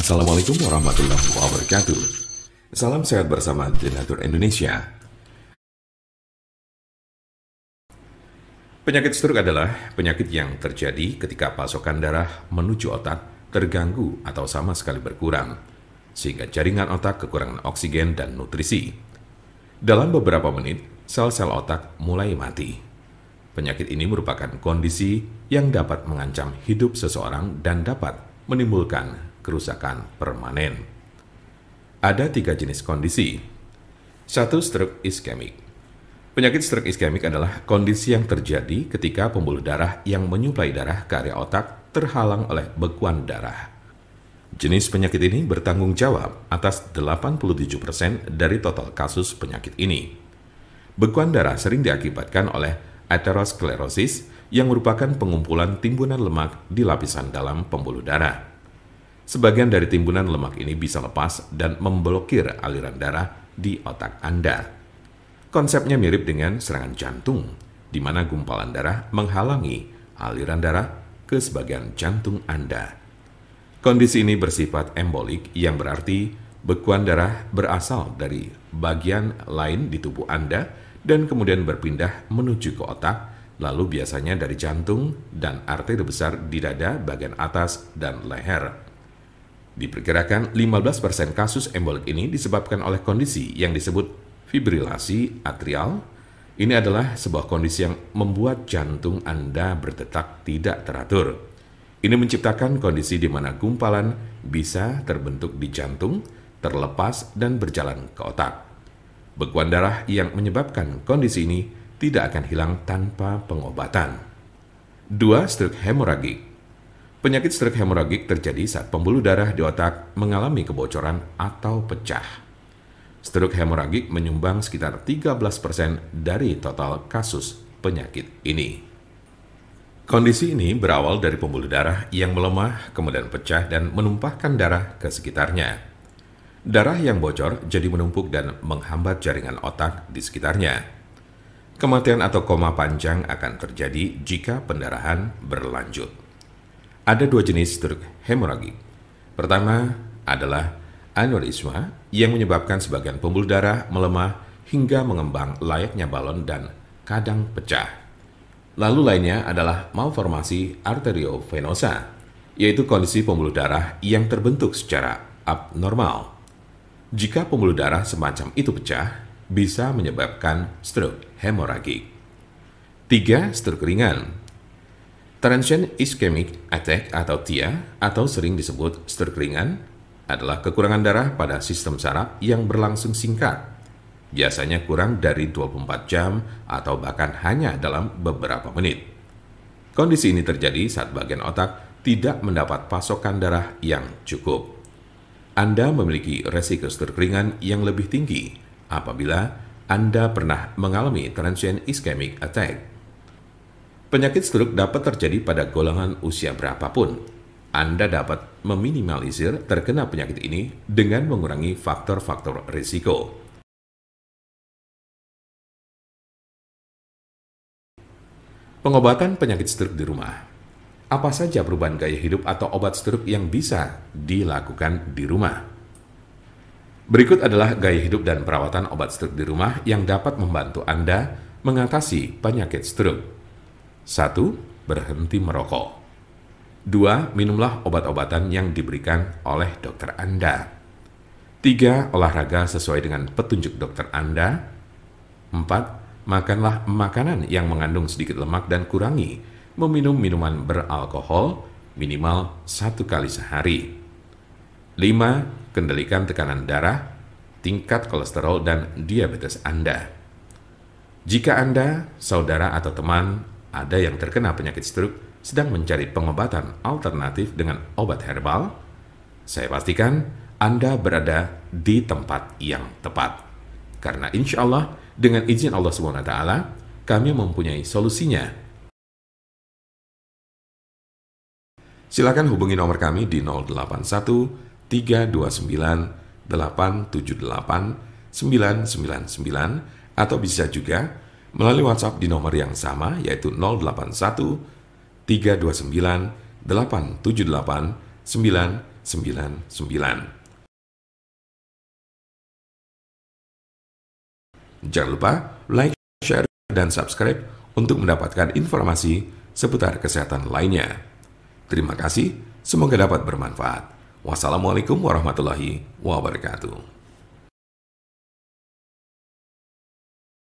Assalamualaikum warahmatullahi wabarakatuh. Salam sehat bersama Denatur Indonesia. Penyakit stroke adalah penyakit yang terjadi ketika pasokan darah menuju otak terganggu atau sama sekali berkurang, sehingga jaringan otak kekurangan oksigen dan nutrisi. Dalam beberapa menit, sel-sel otak mulai mati. Penyakit ini merupakan kondisi yang dapat mengancam hidup seseorang dan dapat menimbulkan kerusakan permanen. Ada 3 jenis kondisi. 1. Stroke iskemik. Penyakit stroke iskemik adalah kondisi yang terjadi ketika pembuluh darah yang menyuplai darah ke area otak terhalang oleh bekuan darah. Jenis penyakit ini bertanggung jawab atas 87% dari total kasus penyakit ini. Bekuan darah sering diakibatkan oleh aterosklerosis yang merupakan pengumpulan timbunan lemak di lapisan dalam pembuluh darah. Sebagian dari timbunan lemak ini bisa lepas dan memblokir aliran darah di otak Anda. Konsepnya mirip dengan serangan jantung, di mana gumpalan darah menghalangi aliran darah ke sebagian jantung Anda. Kondisi ini bersifat embolik, yang berarti bekuan darah berasal dari bagian lain di tubuh Anda dan kemudian berpindah menuju ke otak, lalu biasanya dari jantung dan arteri besar di dada bagian atas dan leher. Diperkirakan 15% kasus embolik ini disebabkan oleh kondisi yang disebut fibrilasi atrial. Ini adalah sebuah kondisi yang membuat jantung Anda berdetak tidak teratur. Ini menciptakan kondisi di mana gumpalan bisa terbentuk di jantung, terlepas dan berjalan ke otak. Bekuan darah yang menyebabkan kondisi ini tidak akan hilang tanpa pengobatan. 2. Stroke hemoragik. Penyakit stroke hemoragik terjadi saat pembuluh darah di otak mengalami kebocoran atau pecah. Stroke hemoragik menyumbang sekitar 13% dari total kasus penyakit ini. Kondisi ini berawal dari pembuluh darah yang melemah, kemudian pecah dan menumpahkan darah ke sekitarnya. Darah yang bocor jadi menumpuk dan menghambat jaringan otak di sekitarnya. Kematian atau koma panjang akan terjadi jika pendarahan berlanjut. Ada 2 jenis stroke hemoragik. Pertama adalah aneurisma yang menyebabkan sebagian pembuluh darah melemah hingga mengembang layaknya balon dan kadang pecah. Lalu lainnya adalah malformasi arteriovenosa, yaitu kondisi pembuluh darah yang terbentuk secara abnormal. Jika pembuluh darah semacam itu pecah, bisa menyebabkan stroke hemoragik. 3. Stroke ringan. Transient ischemic attack atau TIA, atau sering disebut stroke ringan, adalah kekurangan darah pada sistem saraf yang berlangsung singkat, biasanya kurang dari 24 jam atau bahkan hanya dalam beberapa menit. Kondisi ini terjadi saat bagian otak tidak mendapat pasokan darah yang cukup. Anda memiliki resiko stroke ringan yang lebih tinggi apabila Anda pernah mengalami transient ischemic attack. Penyakit stroke dapat terjadi pada golongan usia berapapun. Anda dapat meminimalisir terkena penyakit ini dengan mengurangi faktor-faktor risiko. Pengobatan penyakit stroke di rumah. Apa saja perubahan gaya hidup atau obat stroke yang bisa dilakukan di rumah? Berikut adalah gaya hidup dan perawatan obat stroke di rumah yang dapat membantu Anda mengatasi penyakit stroke. 1. Berhenti merokok. 2. Minumlah obat-obatan yang diberikan oleh dokter Anda. 3. Olahraga sesuai dengan petunjuk dokter Anda. 4. Makanlah makanan yang mengandung sedikit lemak dan kurangi meminum minuman beralkohol minimal 1 kali sehari. 5. Kendalikan tekanan darah, tingkat kolesterol, dan diabetes Anda. Jika Anda, saudara, atau teman ada yang terkena penyakit stroke sedang mencari pengobatan alternatif dengan obat herbal, saya pastikan Anda berada di tempat yang tepat. Karena insya Allah, dengan izin Allah SWT, kami mempunyai solusinya. Silakan hubungi nomor kami di 081 329 878 999 atau bisa juga melalui WhatsApp di nomor yang sama, yaitu 081 329 878 999. Jangan lupa like, share, dan subscribe untuk mendapatkan informasi seputar kesehatan lainnya. Terima kasih, semoga dapat bermanfaat. Wassalamualaikum warahmatullahi wabarakatuh.